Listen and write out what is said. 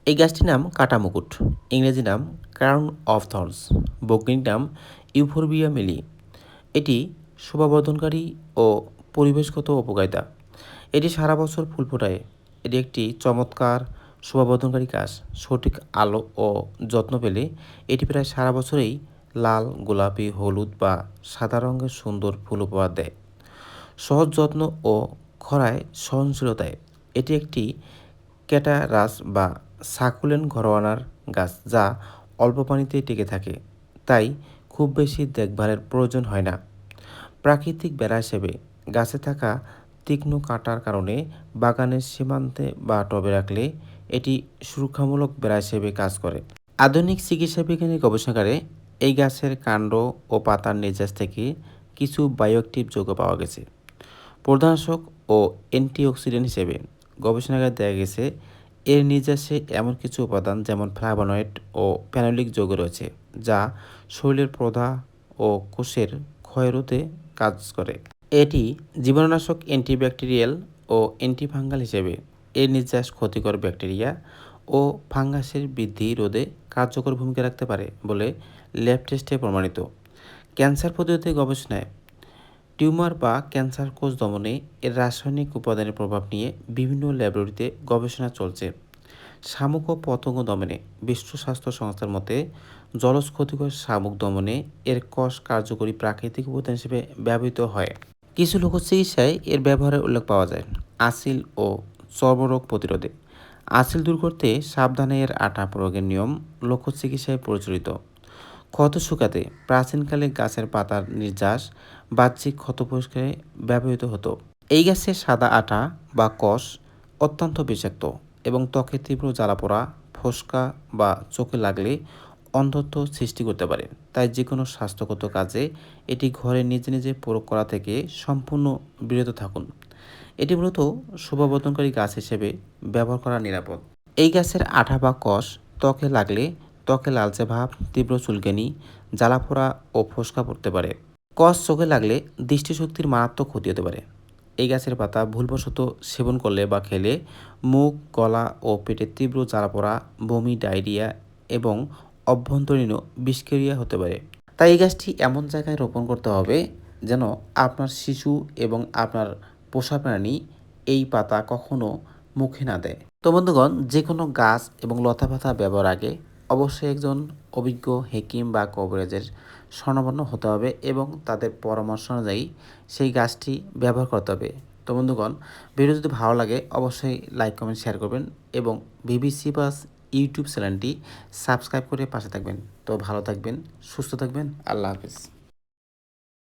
এই গাছটির নাম কাটা মুকুট, ইংরেজি নাম ক্রাউন অফ থর্নস, বৈজ্ঞানিক নাম ইউফোরবিয়া মেলি। এটি শোভাবর্ধনকারী ও পরিবেশগত উপকারিতা। এটি সারা বছর ফুল ফোটায়। এটি একটি চমৎকার শোভাবর্ধনকারী গাছ। সঠিক আলো ও যত্ন পেলে এটি প্রায় সারা বছরেই লাল, গোলাপি, হলুদ বা সাদা রঙের সুন্দর ফুল উপহার দেয়। সহজ যত্ন ও খরায় সহনশীলতায় এটি একটি ক্যাটারাস বা সাকুলেন্ট ঘরোয়ানার গাছ যা অল্প পানিতে টিকে থাকে, তাই খুব বেশি দেখভালের প্রয়োজন হয় না। প্রাকৃতিক বেড়া হিসেবে গাছে থাকা তীক্ষ্ণ কাঁটার কারণে বাগানের সীমান্তে বা টবে রাখলে এটি সুরক্ষামূলক বেড়া হিসেবে কাজ করে। আধুনিক চিকিৎসা বিজ্ঞানের গবেষণাগারে এই গাছের কাণ্ড ও পাতার নির্যাস থেকে কিছু বায়োঅ্যাক্টিভ যৌগ পাওয়া গেছে। প্রধানাশক ও অ্যান্টিঅক্সিডেন্ট হিসেবে গবেষণাগারে দেখা গেছে এর নির্যাসে এমন কিছু উপাদান যেমন ফ্লাভোনয়েড ও ফেনোলিক যৌগ রয়েছে, যা শরীরের প্রদাহ ও কোষের ক্ষয় রোধে কাজ করে। এটি জীবাণুনাশক, অ্যান্টিব্যাকটেরিয়াল ও অ্যান্টিফাঙ্গাল হিসেবে এর নির্যাস ক্ষতিকর ব্যাকটেরিয়া ও ফাঙ্গাসের বৃদ্ধি রোধে কার্যকর ভূমিকা রাখতে পারে বলে ল্যাব টেস্টে প্রমাণিত। ক্যান্সার প্রতিরোধে গবেষণায় টিউমার বা ক্যান্সার কোষ দমনে এর রাসায়নিক উপাদানের প্রভাব নিয়ে বিভিন্ন ল্যাবরেটরিতে গবেষণা চলছে। শামুক ও পতঙ্গ দমনে বিশ্ব স্বাস্থ্য সংস্থার মতে জলজ ক্ষতিকর শামুক দমনে এর কষ কার্যকরী প্রাকৃতিক উপাদান হিসেবে ব্যবহৃত হয়। কিছু লোকচিকিৎসায় এর ব্যবহারের উল্লেখ পাওয়া যায় আসিল ও চর্মরোগ প্রতিরোধে। আসিল দূর করতে সাবধানে এর আটা প্রয়োগের নিয়ম লোকচিকিৎসায় প্রচলিত। ক্ষত শুকাতে প্রাচীনকালে গাছের পাতার নির্যাস বাহ্যিক ক্ষত পরিষ্কারে ব্যবহৃত হতো। এই গাছের সাদা আটা বা কষ অত্যন্ত বিষাক্ত এবং ত্বকে তীব্র জ্বালাপোড়া, ফোস্কা বা চোখে লাগলে অন্ধত্ব সৃষ্টি করতে পারে। তাই যে কোনো স্বাস্থ্যগত কাজে এটি ঘরে নিজে নিজে প্রয়োগ করা থেকে সম্পূর্ণ বিরত থাকুন। এটি মূলত শোভাবর্ধনকারী গাছ হিসেবে ব্যবহার করা নিরাপদ। এই গাছের আঠা বা কষ ত্বকে লাগলে ত্বকে লালচে ভাব, তীব্র চুলকানি, জ্বালাপোড়া ও ফোস্কা পড়তে পারে। কষ চোখে লাগলে দৃষ্টিশক্তির মারাত্মক ক্ষতি হতে পারে। এই গাছের পাতা ভুলবশত সেবন করলে বা খেলে মুখ, গলা ও পেটে তীব্র জ্বালাপোড়া, বমি, ডায়রিয়া এবং অভ্যন্তরীণ বিষক্রিয়া হতে পারে। তাই এই গাছটি এমন জায়গায় রোপণ করতে হবে যেন আপনার শিশু এবং আপনার পোষা প্রাণী এই পাতা কখনো মুখে না দেয়। তো বন্ধুগণ, যে কোনো গাছ এবং লতাপাতা ব্যবহার আগে অবশ্যই একজন অভিজ্ঞ হেকিম বা কবিরাজের শরণাপন্ন হতে হবে এবং তাদের পরামর্শ অনুযায়ী সেই গাছটি ব্যবহার করতে হবে। তো বন্ধুগণ, ভিডিও যদি ভালো লাগে অবশ্যই লাইক, কমেন্ট, শেয়ার করবেন এবং বিবিসি বাস ইউটিউব চ্যানেলটি সাবস্ক্রাইব করে পাশে থাকবেন। তো ভালো থাকবেন, সুস্থ থাকবেন। আল্লাহ হাফেজ।